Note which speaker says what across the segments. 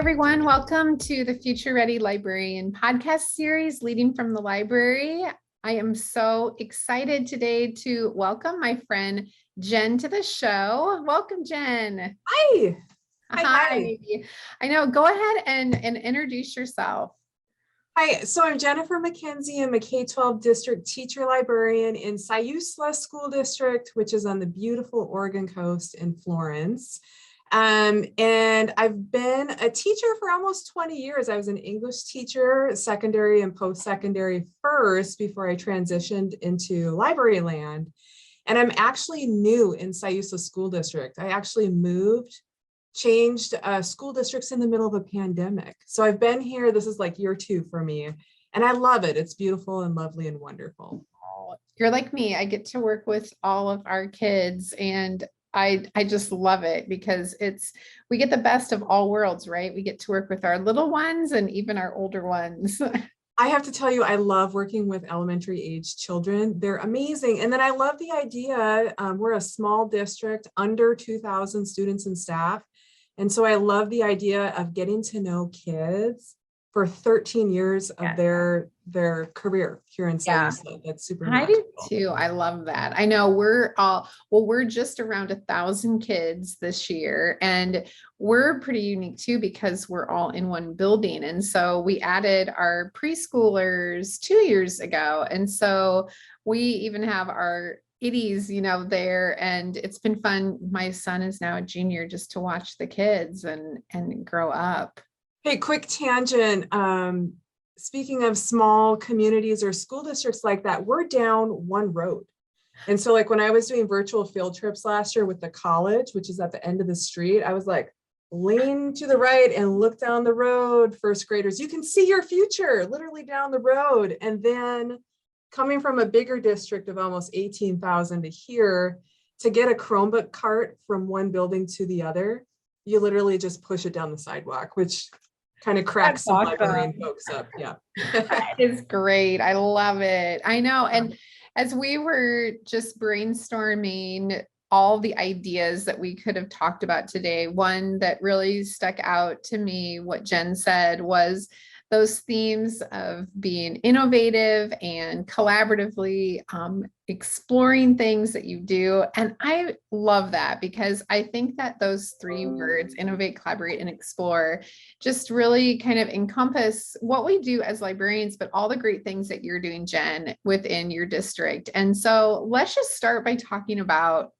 Speaker 1: everyone. Welcome to the Future Ready Librarian podcast series, Leading from the Library. I am so excited today to welcome my friend Jen to the show. Welcome, Jen.
Speaker 2: Hi.
Speaker 1: Hi. I know. Go ahead and introduce yourself.
Speaker 2: Hi. So I'm Jennifer McKenzie. I'm a K-12 district teacher librarian in Siuslaw School District, which is on the beautiful Oregon coast in Florence. And I've been a teacher for almost 20 years. I was an English teacher, secondary and post-secondary first before I transitioned into library land. And I'm actually new in Siuslaw School District. I actually changed school districts in the middle of a pandemic. So I've been here, this is like year 2 for me. And I love it. It's beautiful and lovely and wonderful.
Speaker 1: You're like me. I get to work with all of our kids and I just love it because we get the best of all worlds, right? We get to work with our little ones and even our older ones.
Speaker 2: I have to tell you, I love working with elementary age children. They're amazing. And then I love the idea, we're a small district, under 2,000 students and staff. And so I love the idea of getting to know kids for 13 years of their career here in Siuslaw. That's super magical.
Speaker 1: I do too. I love that. I know we're just around 1,000 kids this year, and we're pretty unique too because we're all in one building. And so we added our preschoolers 2 years ago. And so we even have our kiddies, there, and it's been fun. My son is now a junior just to watch the kids and grow up.
Speaker 2: Hey, quick tangent. Speaking of small communities or school districts like that, we're down one road. And so like when I was doing virtual field trips last year with the college, which is at the end of the street, I was like, lean to the right and look down the road, first graders. You can see your future literally down the road. And then coming from a bigger district of almost 18,000 to here, to get a Chromebook cart from one building to the other, you literally just push it down the sidewalk, which kind of cracks some librarian folks up. Yeah.
Speaker 1: That is great. I love it. I know. And as we were just brainstorming all the ideas that we could have talked about today, one that really stuck out to me, what Jen said, was those themes of being innovative and collaboratively exploring things that you do. And I love that because I think that those 3 words, innovate, collaborate, and explore, just really kind of encompass what we do as librarians, but all the great things that you're doing, Jen, within your district. And so let's just start by talking about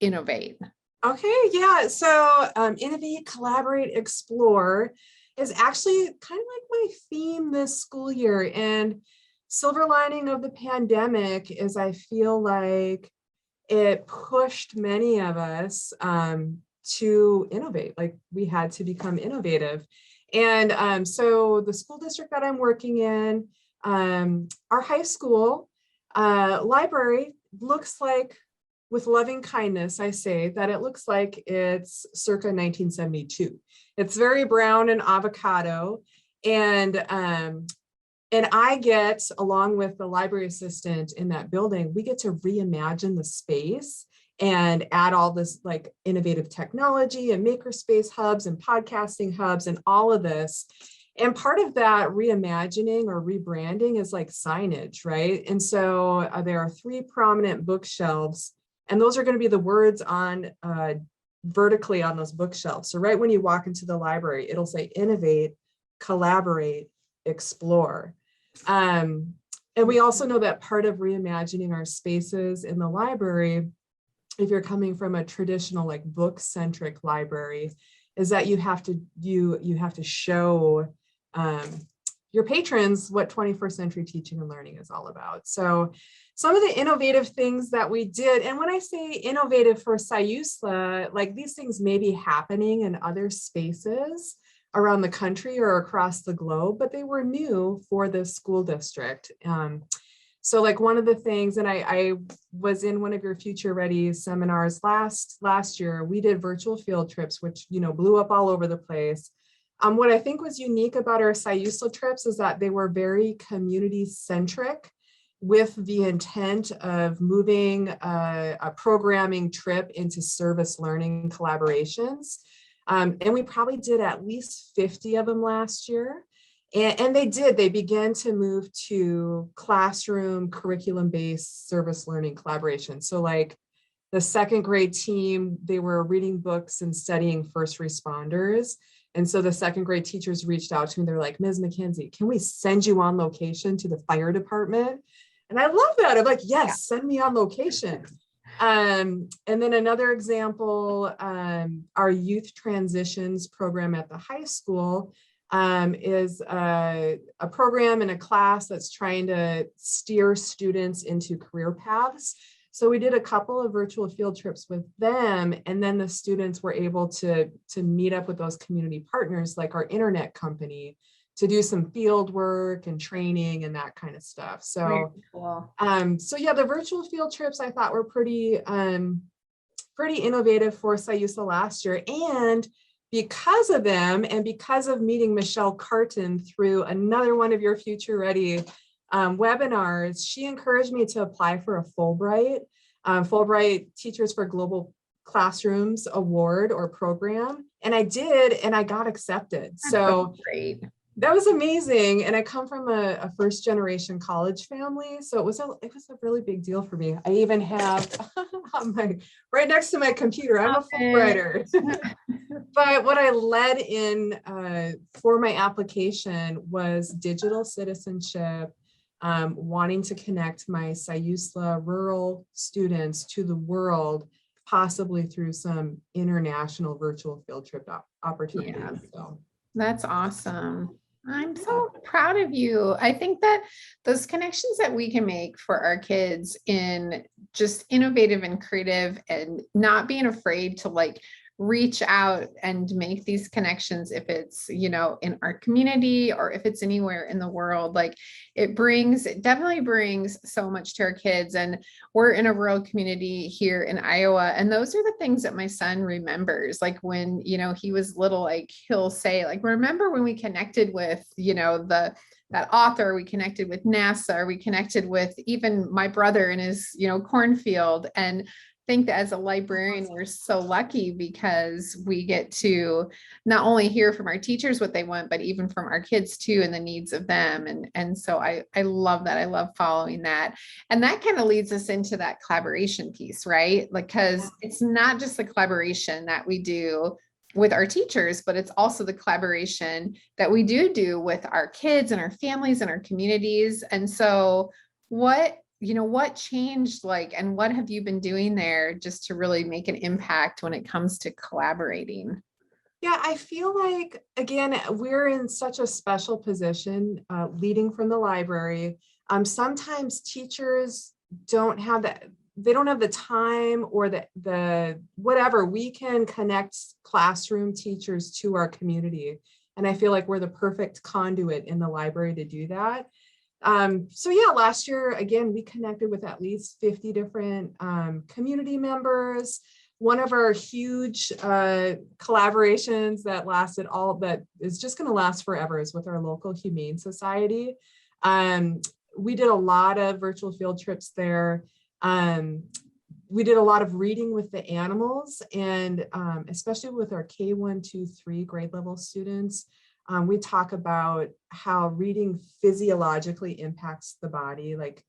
Speaker 1: innovate.
Speaker 2: Okay, yeah. So innovate, collaborate, explore is actually kind of like my theme this school year. And silver lining of the pandemic is I feel like it pushed many of us to innovate. Like we had to become innovative. And so the school district that I'm working in, our high school library looks like, with loving kindness, I say that it looks like it's circa 1972. It's very brown and avocado. And I get, along with the library assistant in that building, we get to reimagine the space and add all this like innovative technology and Makerspace hubs and podcasting hubs and all of this. And part of that reimagining or rebranding is like signage, right? And so there are 3 prominent bookshelves. And those are going to be the words on vertically on those bookshelves. So right when you walk into the library, it'll say innovate, collaborate, explore. And we also know that part of reimagining our spaces in the library, if you're coming from a traditional like book-centric library, is that you have to show your patrons what 21st century teaching and learning is all about. So some of the innovative things that we did, and when I say innovative for Siuslaw, like these things may be happening in other spaces around the country or across the globe, but they were new for this school district. So like one of the things, and I was in one of your Future Ready seminars last year, we did virtual field trips, which, blew up all over the place. What I think was unique about our Siuslaw trips is that they were very community centric, with the intent of moving a programming trip into service learning collaborations. And we probably did at least 50 of them last year. And they began to move to classroom curriculum-based service learning collaboration. So like the second grade team, they were reading books and studying first responders. And so the second grade teachers reached out to me. They're like, Ms. McKenzie, can we send you on location to the fire department? And I love that. I'm like, yes, send me on location. And then another example, our youth transitions program at the high school is a program in a class that's trying to steer students into career paths. So we did a couple of virtual field trips with them, and then the students were able to meet up with those community partners like our internet company to do some field work and training and that kind of stuff. So,
Speaker 1: cool.
Speaker 2: So yeah, the virtual field trips I thought were pretty innovative for SIUSA last year. And because of them, and because of meeting Michelle Carton through another one of your Future Ready webinars, she encouraged me to apply for a Fulbright Teachers for Global Classrooms Award or program. And I did, and I got accepted. So great. That was amazing. And I come from a first generation college family. So it was a really big deal for me. I even have right next to my computer, I'm a Fulbrighter. But what I led in for my application was digital citizenship, wanting to connect my SIUSLA rural students to the world, possibly through some international virtual field trip opportunities. Yeah. So.
Speaker 1: That's awesome. I'm so proud of you. I think that those connections that we can make for our kids in just innovative and creative and not being afraid to like reach out and make these connections, if it's, you know, in our community or if it's anywhere in the world, like it definitely brings so much to our kids. And we're in a rural community here in Iowa. And those are the things that my son remembers. Like when, you know, he was little, like he'll say, like, remember when we connected with, you know, that author, we connected with NASA, or we connected with even my brother in his, you know, cornfield. And think that as a librarian, we're so lucky because we get to not only hear from our teachers what they want, but even from our kids too, and the needs of them. And so I love that. I love following that. And that kind of leads us into that collaboration piece, right? Like, because it's not just the collaboration that we do with our teachers, but it's also the collaboration that we do with our kids and our families and our communities. And so what changed, like, and what have you been doing there just to really make an impact when it comes to collaborating?
Speaker 2: Yeah, I feel like, again, we're in such a special position leading from the library. Sometimes teachers don't have the time or the whatever. We can connect classroom teachers to our community. And I feel like we're the perfect conduit in the library to do that. So yeah, last year, again, we connected with at least 50 different community members. One of our huge collaborations that is just going to last forever is with our local Humane Society. We did a lot of virtual field trips there. We did a lot of reading with the animals, and especially with our K1, 2, 3 grade level students. We talk about how reading physiologically impacts the body. Like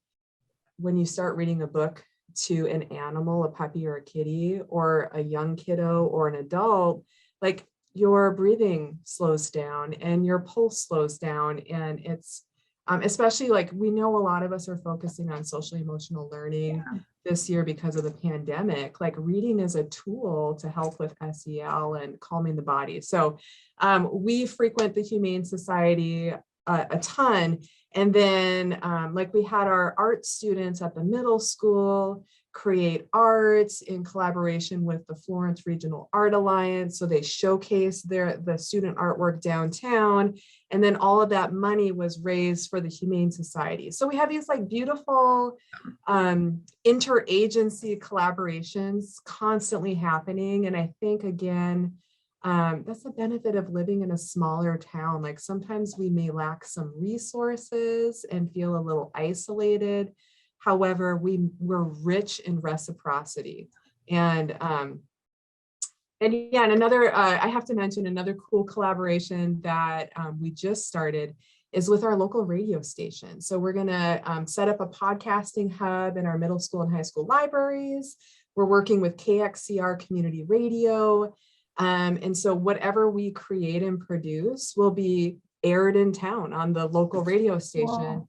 Speaker 2: when you start reading a book to an animal, a puppy or a kitty, or a young kiddo or an adult, like your breathing slows down and your pulse slows down. And it's especially, like, we know a lot of us are focusing on social emotional learning this year because of the pandemic. Like reading is a tool to help with SEL and calming the body. So we frequent the Humane Society a ton. And then like we had our art students at the middle school create art in collaboration with the Florence Regional Art Alliance. So they showcased the student artwork downtown. And then all of that money was raised for the Humane Society. So we have these like beautiful interagency collaborations constantly happening. And I think, again, that's the benefit of living in a smaller town. Like sometimes we may lack some resources and feel a little isolated. However, we're rich in reciprocity. And And yeah, and another, I have to mention another cool collaboration that we just started is with our local radio station. So we're gonna set up a podcasting hub in our middle school and high school libraries. We're working with KXCR Community Radio. And so whatever we create and produce will be aired in town on the local radio station.
Speaker 1: Wow.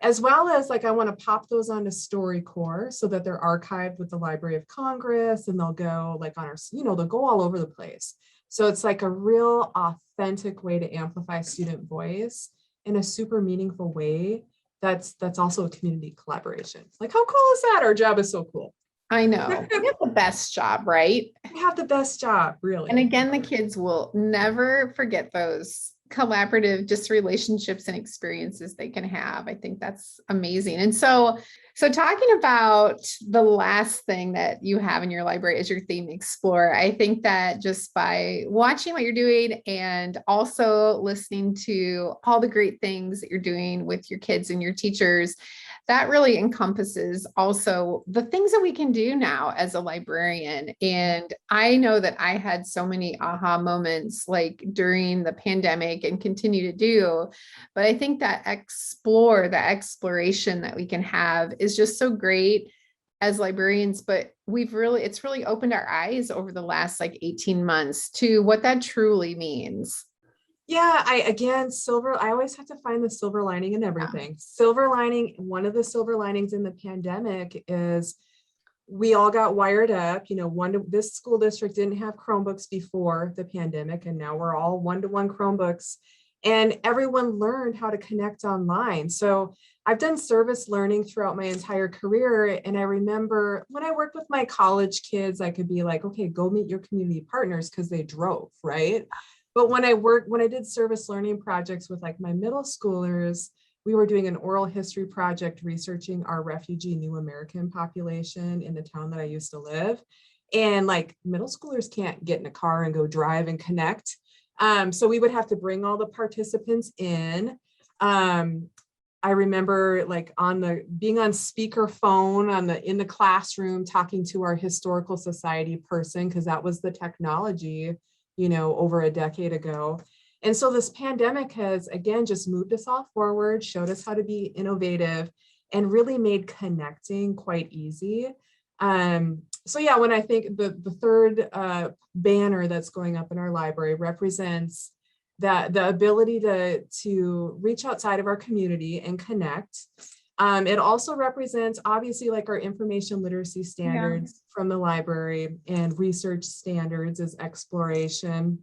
Speaker 2: As well as like, I want to pop those onto StoryCorps so that they're archived with the Library of Congress, and they'll go like on our, they'll go all over the place. So it's like a real authentic way to amplify student voice in a super meaningful way. That's also a community collaboration. Like, how cool is that? Our job is so cool.
Speaker 1: I know. We have the best job, right?
Speaker 2: We have the best job, really.
Speaker 1: And again, the kids will never forget those collaborative just relationships and experiences they can have. I think that's amazing. And so talking about the last thing that you have in your library is your theme Explore. I think that just by watching what you're doing and also listening to all the great things that you're doing with your kids and your teachers, that really encompasses also the things that we can do now as a librarian. And I know that I had so many aha moments like during the pandemic and continue to do, but I think that the exploration that we can have is just so great as librarians, but it's really opened our eyes over the last like 18 months to what that truly means.
Speaker 2: Yeah, I always have to find the silver lining in everything. Yeah. One of the silver linings in the pandemic is we all got wired up. This school district didn't have Chromebooks before the pandemic, and now we're all one-to-one Chromebooks, and everyone learned how to connect online. So I've done service learning throughout my entire career. And I remember when I worked with my college kids, I could be like, okay, go meet your community partners because they drove, right? But when I did service learning projects with like my middle schoolers, we were doing an oral history project researching our refugee New American population in the town that I used to live. And like middle schoolers can't get in a car and go drive and connect. So we would have to bring all the participants in. I remember like being on speakerphone in the classroom, talking to our historical society person, because that was the technology over a decade ago. And so this pandemic has, again, just moved us all forward, showed us how to be innovative, and really made connecting quite easy. So yeah, when I think the third banner that's going up in our library represents the ability to reach outside of our community and connect. It also represents obviously like our information literacy standards from the library, and research standards as exploration.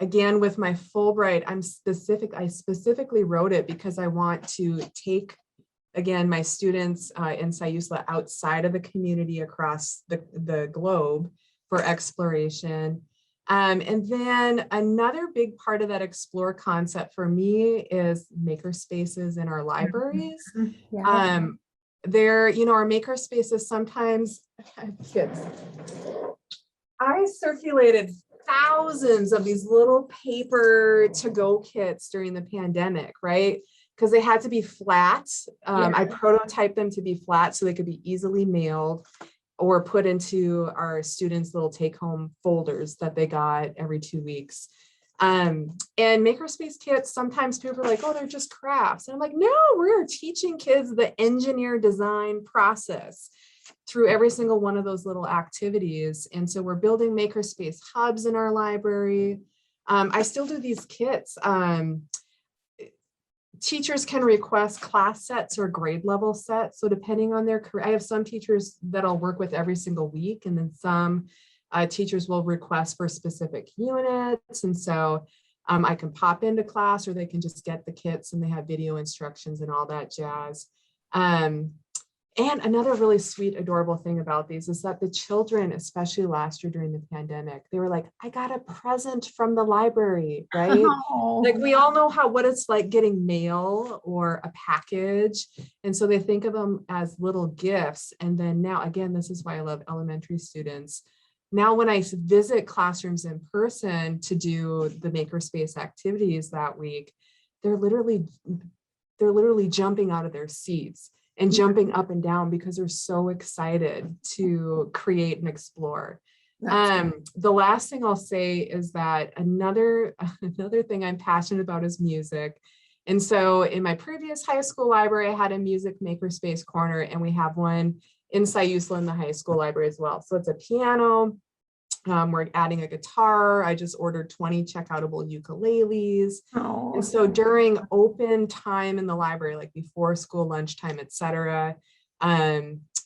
Speaker 2: Again, with my Fulbright, I specifically wrote it because I want to take, again, my students in SIUSLA outside of the community across the globe for exploration. And then another big part of that explore concept for me is makerspaces in our libraries. Yeah. Our makerspaces sometimes, kids, I circulated thousands of these little paper to-go kits during the pandemic, right? Because they had to be flat. I prototyped them to be flat so they could be easily mailed or put into our students' little take-home folders that they got every 2 weeks. And makerspace kits, sometimes people are like, oh, they're just crafts. And I'm like, no, we're teaching kids the engineer design process through every single one of those little activities. And so we're building makerspace hubs in our library. I still do these kits. Teachers can request class sets or grade level sets. So depending on their career, I have some teachers that I'll work with every single week, and then some teachers will request for specific units. And so I can pop into class, or they can just get the kits and they have video instructions and all that jazz. And another really sweet, adorable thing about these is that the children, especially last year during the pandemic, they were like, I got a present from the library, right? Oh. Like we all know what it's like getting mail or a package. And so they think of them as little gifts. And then now, again, this is why I love elementary students. Now, when I visit classrooms in person to do the makerspace activities that week, they're literally jumping out of their seats and jumping up and down because they're so excited to create and explore. The last thing I'll say is that another thing I'm passionate about is music. And so in my previous high school library, I had a music makerspace corner, and we have one in Siusla in the high school library as well. So it's a piano. We're adding a guitar. I just ordered 20 checkoutable ukuleles.
Speaker 1: Oh,
Speaker 2: and so during open time in the library, like before school lunchtime, et cetera,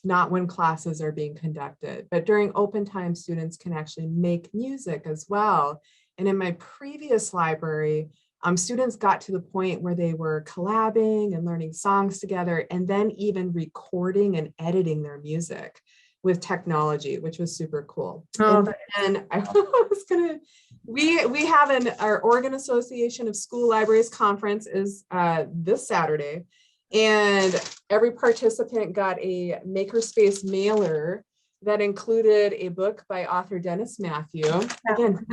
Speaker 2: not when classes are being conducted, but during open time, students can actually make music as well. And in my previous library, students got to the point where they were collabing and learning songs together, and then even recording and editing their music with technology, which was super cool.
Speaker 1: Oh,
Speaker 2: and I was gonna, we have our Oregon Association of School Libraries conference is this Saturday, and every participant got a Makerspace mailer that included a book by author Dennis Matthew. Again,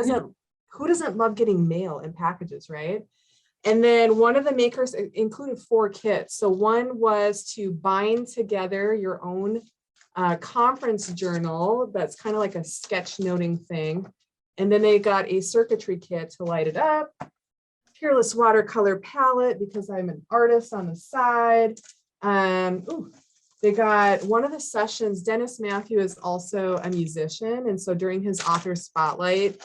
Speaker 2: who doesn't love getting mail and packages, right? And then one of the makers included 4 kits. So one was to bind together your own conference journal that's kind of like a sketch noting thing. And then they got a circuitry kit to light it up, Peerless watercolor palette because I'm an artist on the side. They got one of the sessions. Dennis Matthew is also a musician. And so during his author spotlight,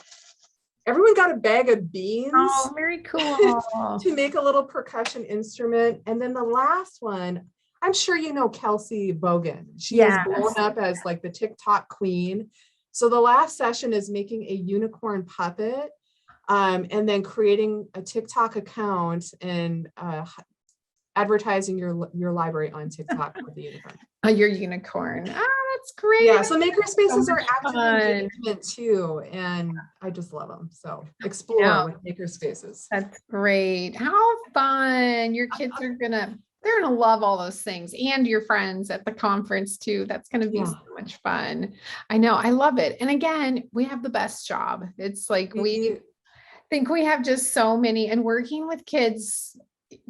Speaker 2: everyone got a bag of beans.
Speaker 1: Oh, very cool.
Speaker 2: To make a little percussion instrument. And then the last one, I'm sure you know Kelsey Bogan. She is blown up as like the TikTok queen. So the last session is making a unicorn puppet, and then creating a TikTok account and advertising your library on TikTok with the unicorn.
Speaker 1: Your unicorn. That's great.
Speaker 2: Yeah, so makerspaces are active engagement too, and I just love them. So explore with makerspaces.
Speaker 1: That's great. How fun. Your kids are they're gonna love all those things, and your friends at the conference too. That's gonna be so much fun. I know, I love it. And again, we have the best job. It's like we think we have just so many, and working with kids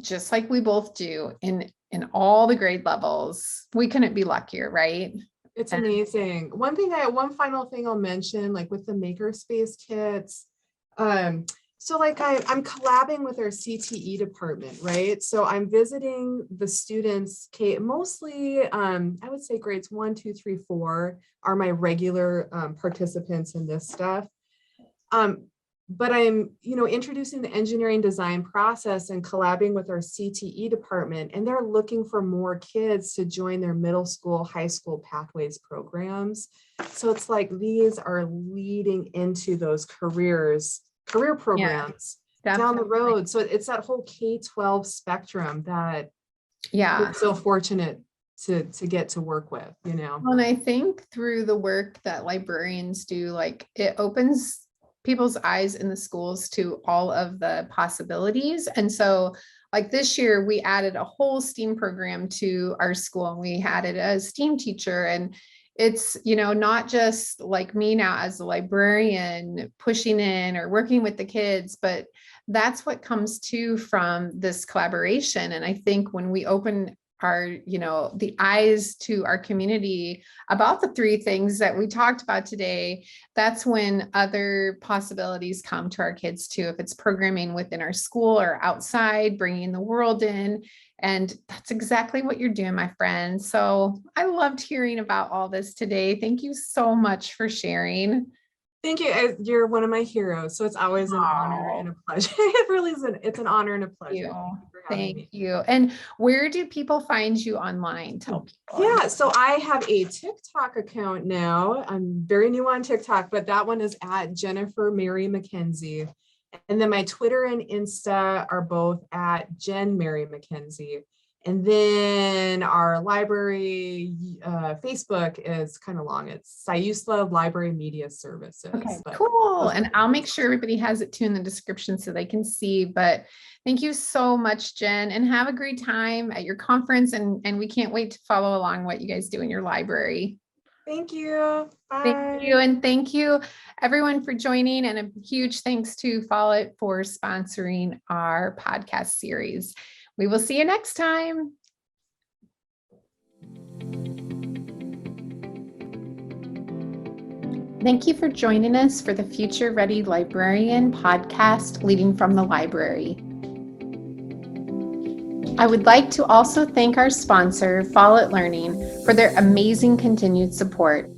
Speaker 1: just like we both do in all the grade levels, we couldn't be luckier, right?
Speaker 2: It's amazing. One final thing I'll mention, like with the Makerspace kits, so like I'm collabing with our CTE department, right? So I'm visiting the students, mostly, I would say grades 1, 2, 3, 4 are my regular participants in this stuff. But I'm, introducing the engineering design process and collabing with our CTE department, and they're looking for more kids to join their middle school, high school pathways programs. So it's like these are leading into those career programs down the road. So it's that whole K-12 spectrum that we're so fortunate to get to work with,
Speaker 1: Well, and I think through the work that librarians do, like it opens people's eyes in the schools to all of the possibilities. And so like this year, we added a whole STEAM program to our school, and we added a STEAM teacher. And it's, not just like me now as a librarian pushing in or working with the kids, but that's what comes from this collaboration. And I think when we open our, the eyes to our community about the 3 things that we talked about today, that's when other possibilities come to our kids too. If it's programming within our school or outside, bringing the world in. And that's exactly what you're doing, my friend. So I loved hearing about all this today. Thank you so much for sharing.
Speaker 2: Thank you. You're one of my heroes. So it's always an honor and a pleasure. It really is. It's an honor and a pleasure.
Speaker 1: Thank you. And where do people find you online? Tell people.
Speaker 2: Yeah, so I have a TikTok account now. I'm very new on TikTok, but that one is at Jennifer Mary McKenzie. And then my Twitter and Insta are both at Jen Mary McKenzie. And then our library Facebook is kind of long. It's Siusla Library Media Services.
Speaker 1: Okay, cool. And I'll make sure everybody has it too in the description so they can see. But thank you so much, Jen, and have a great time at your conference. And we can't wait to follow along what you guys do in your library.
Speaker 2: Thank you. Bye.
Speaker 1: Thank you. And thank you everyone for joining. And a huge thanks to Follett for sponsoring our podcast series. We will see you next time. Thank you for joining us for the Future Ready Librarian podcast, Leading from the Library. I would like to also thank our sponsor, Follett Learning, for their amazing continued support.